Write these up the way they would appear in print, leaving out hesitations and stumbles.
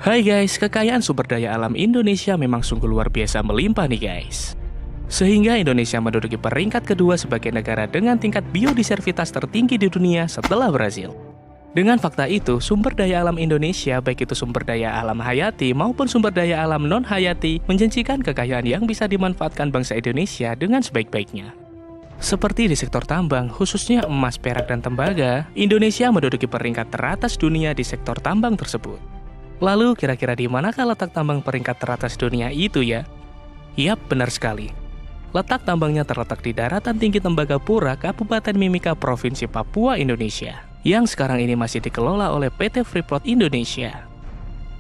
Hai guys, kekayaan sumber daya alam Indonesia memang sungguh luar biasa melimpah nih guys. Sehingga Indonesia menduduki peringkat kedua sebagai negara dengan tingkat biodiversitas tertinggi di dunia setelah Brasil. Dengan fakta itu, sumber daya alam Indonesia, baik itu sumber daya alam hayati maupun sumber daya alam non-hayati, menjanjikan kekayaan yang bisa dimanfaatkan bangsa Indonesia dengan sebaik-baiknya. Seperti di sektor tambang, khususnya emas, perak, dan tembaga, Indonesia menduduki peringkat teratas dunia di sektor tambang tersebut. Lalu, kira-kira di manakah letak tambang peringkat teratas dunia itu ya? Yap, benar sekali. Letak tambangnya terletak di daratan tinggi Tembagapura, Kabupaten Mimika, Provinsi Papua, Indonesia, yang sekarang ini masih dikelola oleh PT Freeport Indonesia.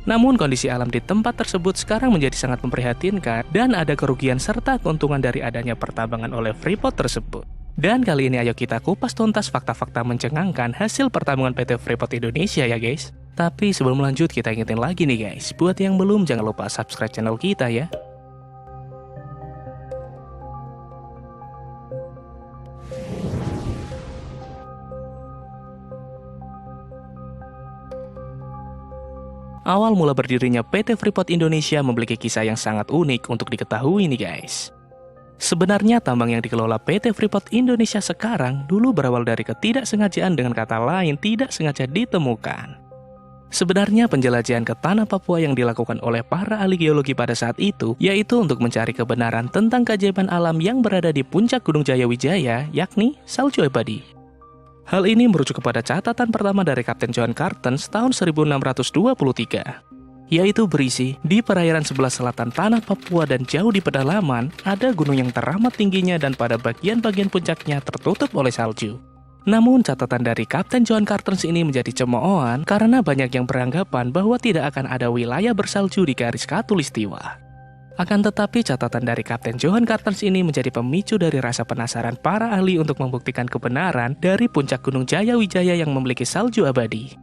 Namun kondisi alam di tempat tersebut sekarang menjadi sangat memprihatinkan dan ada kerugian serta keuntungan dari adanya pertambangan oleh Freeport tersebut. Dan kali ini ayo kita kupas tuntas fakta-fakta mencengangkan hasil pertambangan PT Freeport Indonesia ya guys. Tapi sebelum lanjut kita ingetin lagi nih guys, buat yang belum jangan lupa subscribe channel kita ya. Awal mula berdirinya PT Freeport Indonesia memiliki kisah yang sangat unik untuk diketahui nih guys. Sebenarnya tambang yang dikelola PT Freeport Indonesia sekarang dulu berawal dari ketidaksengajaan, dengan kata lain tidak sengaja ditemukan. Sebenarnya penjelajahan ke tanah Papua yang dilakukan oleh para ahli geologi pada saat itu yaitu untuk mencari kebenaran tentang keajaiban alam yang berada di puncak Gunung Jayawijaya, yakni salju abadi. Hal ini merujuk kepada catatan pertama dari Kapten John Cartens tahun 1623, yaitu berisi, di perairan sebelah selatan tanah Papua dan jauh di pedalaman, ada gunung yang teramat tingginya dan pada bagian-bagian puncaknya tertutup oleh salju. Namun catatan dari Kapten John Cartens ini menjadi cemoohan karena banyak yang beranggapan bahwa tidak akan ada wilayah bersalju di garis khatulistiwa. Akan tetapi catatan dari Kapten John Cartens ini menjadi pemicu dari rasa penasaran para ahli untuk membuktikan kebenaran dari puncak Gunung Jayawijaya yang memiliki salju abadi.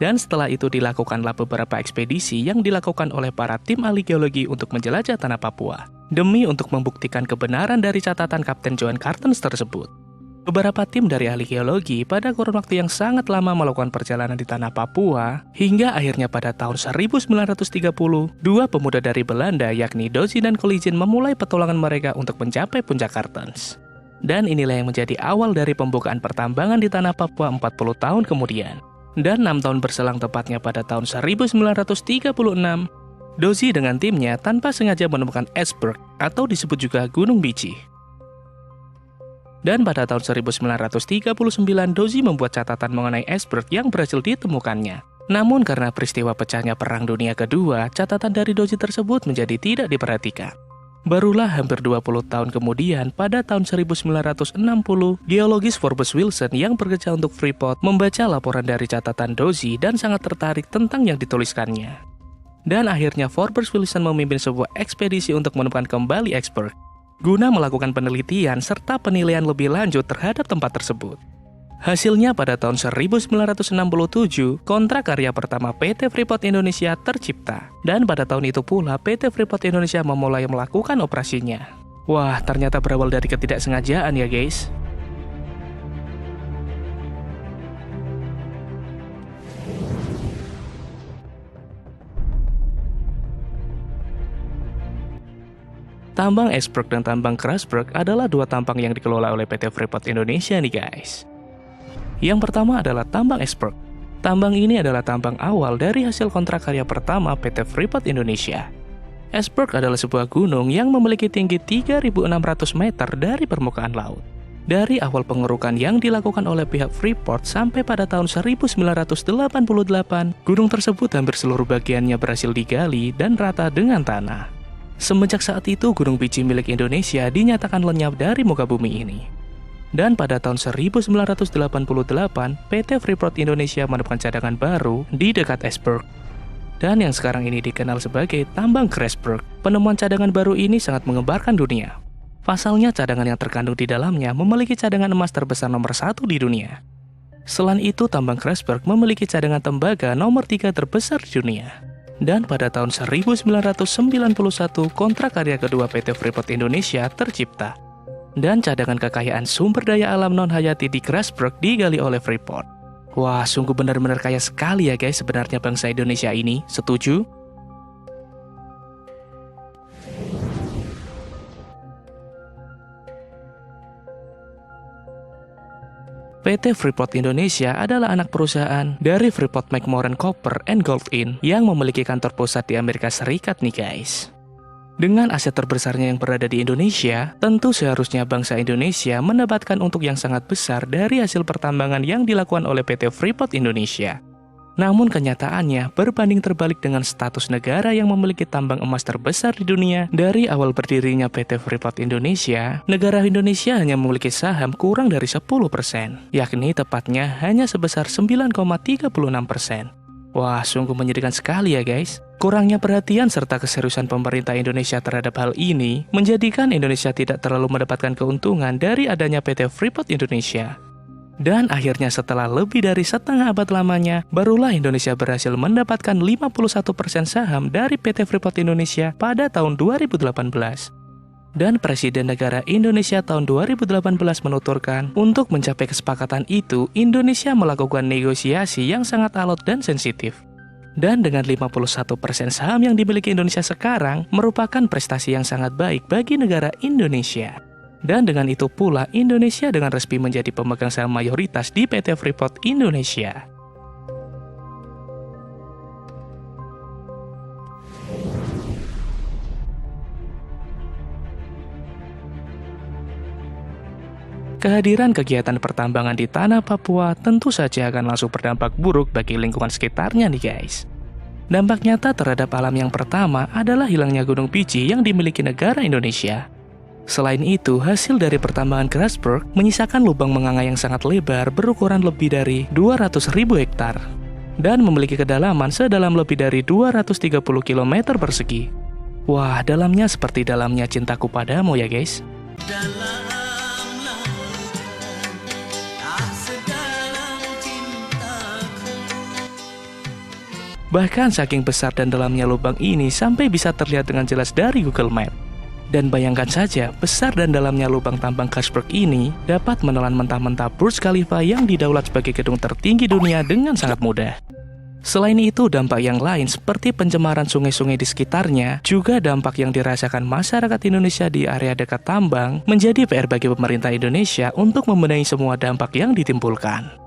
Dan setelah itu dilakukanlah beberapa ekspedisi yang dilakukan oleh para tim ahli geologi untuk menjelajah tanah Papua, demi untuk membuktikan kebenaran dari catatan Kapten John Cartens tersebut. Beberapa tim dari ahli geologi pada kurun waktu yang sangat lama melakukan perjalanan di tanah Papua, hingga akhirnya pada tahun 1930, dua pemuda dari Belanda yakni Dozi dan Coligin memulai petualangan mereka untuk mencapai puncak Cartens. Dan inilah yang menjadi awal dari pembukaan pertambangan di tanah Papua 40 tahun kemudian. Dan 6 tahun berselang tepatnya pada tahun 1936, Dozi dengan timnya tanpa sengaja menemukan iceberg atau disebut juga Gunung Biji. Dan pada tahun 1939, Dozi membuat catatan mengenai iceberg yang berhasil ditemukannya. Namun karena peristiwa pecahnya Perang Dunia Kedua, catatan dari Dozi tersebut menjadi tidak diperhatikan. Barulah hampir 20 tahun kemudian, pada tahun 1960, geologis Forbes Wilson yang bekerja untuk Freeport membaca laporan dari catatan Dozi dan sangat tertarik tentang yang dituliskannya. Dan akhirnya Forbes Wilson memimpin sebuah ekspedisi untuk menemukan kembali iceberg, guna melakukan penelitian serta penilaian lebih lanjut terhadap tempat tersebut. Hasilnya pada tahun 1967, kontrak karya pertama PT Freeport Indonesia tercipta. Dan pada tahun itu pula PT Freeport Indonesia memulai melakukan operasinya. Wah, ternyata berawal dari ketidaksengajaan ya guys. Tambang Iceberg dan tambang Grasberg adalah dua tambang yang dikelola oleh PT Freeport Indonesia nih guys. Yang pertama adalah tambang Iceberg. Tambang ini adalah tambang awal dari hasil kontrak karya pertama PT Freeport Indonesia. Iceberg adalah sebuah gunung yang memiliki tinggi 3.600 meter dari permukaan laut. Dari awal pengerukan yang dilakukan oleh pihak Freeport sampai pada tahun 1988, gunung tersebut hampir seluruh bagiannya berhasil digali dan rata dengan tanah. Semenjak saat itu, Gunung Biji milik Indonesia dinyatakan lenyap dari muka bumi ini. Dan pada tahun 1988, PT Freeport Indonesia menemukan cadangan baru di dekat iceberg. Dan yang sekarang ini dikenal sebagai tambang Grasberg. Penemuan cadangan baru ini sangat mengembarkan dunia. Pasalnya, cadangan yang terkandung di dalamnya memiliki cadangan emas terbesar nomor 1 di dunia. Selain itu, tambang Grasberg memiliki cadangan tembaga nomor 3 terbesar di dunia. Dan pada tahun 1991, kontrak karya kedua PT Freeport Indonesia tercipta. Dan cadangan kekayaan sumber daya alam non-hayati di Grasberg digali oleh Freeport. Wah, sungguh benar-benar kaya sekali ya guys sebenarnya bangsa Indonesia ini, setuju? PT Freeport Indonesia adalah anak perusahaan dari Freeport-McMoRan Copper and Gold Inc. yang memiliki kantor pusat di Amerika Serikat nih guys. Dengan aset terbesarnya yang berada di Indonesia, tentu seharusnya bangsa Indonesia mendapatkan untuk yang sangat besar dari hasil pertambangan yang dilakukan oleh PT Freeport Indonesia. Namun kenyataannya berbanding terbalik dengan status negara yang memiliki tambang emas terbesar di dunia. Dari awal berdirinya PT Freeport Indonesia, negara Indonesia hanya memiliki saham kurang dari 10%, yakni tepatnya hanya sebesar 9,36%. Wah, sungguh menyedihkan sekali ya guys. Kurangnya perhatian serta keseriusan pemerintah Indonesia terhadap hal ini menjadikan Indonesia tidak terlalu mendapatkan keuntungan dari adanya PT Freeport Indonesia. Dan akhirnya setelah lebih dari setengah abad lamanya, barulah Indonesia berhasil mendapatkan 51% saham dari PT Freeport Indonesia pada tahun 2018. Dan Presiden Negara Indonesia tahun 2018 menuturkan, untuk mencapai kesepakatan itu, Indonesia melakukan negosiasi yang sangat alot dan sensitif. Dan dengan 51% saham yang dimiliki Indonesia sekarang, merupakan prestasi yang sangat baik bagi negara Indonesia. Dan dengan itu pula, Indonesia dengan resmi menjadi pemegang saham mayoritas di PT Freeport Indonesia. Kehadiran kegiatan pertambangan di tanah Papua tentu saja akan langsung berdampak buruk bagi lingkungan sekitarnya nih guys. Dampak nyata terhadap alam yang pertama adalah hilangnya gunung biji yang dimiliki negara Indonesia. Selain itu, hasil dari pertambangan Grasberg menyisakan lubang menganga yang sangat lebar berukuran lebih dari 200.000 hektar dan memiliki kedalaman sedalam lebih dari 230 km persegi. Wah, dalamnya seperti dalamnya cintaku padamu ya guys. Bahkan saking besar dan dalamnya lubang ini sampai bisa terlihat dengan jelas dari Google Map. Dan bayangkan saja, besar dan dalamnya lubang tambang Grasberg ini dapat menelan mentah-mentah Burj Khalifa yang didaulat sebagai gedung tertinggi dunia dengan sangat mudah. Selain itu, dampak yang lain seperti pencemaran sungai-sungai di sekitarnya, juga dampak yang dirasakan masyarakat Indonesia di area dekat tambang, menjadi PR bagi pemerintah Indonesia untuk membenahi semua dampak yang ditimbulkan.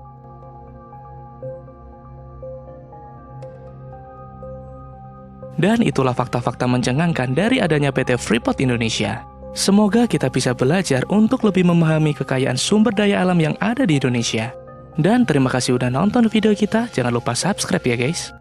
Dan itulah fakta-fakta mencengangkan dari adanya PT Freeport Indonesia. Semoga kita bisa belajar untuk lebih memahami kekayaan sumber daya alam yang ada di Indonesia. Dan terima kasih udah nonton video kita, jangan lupa subscribe ya guys.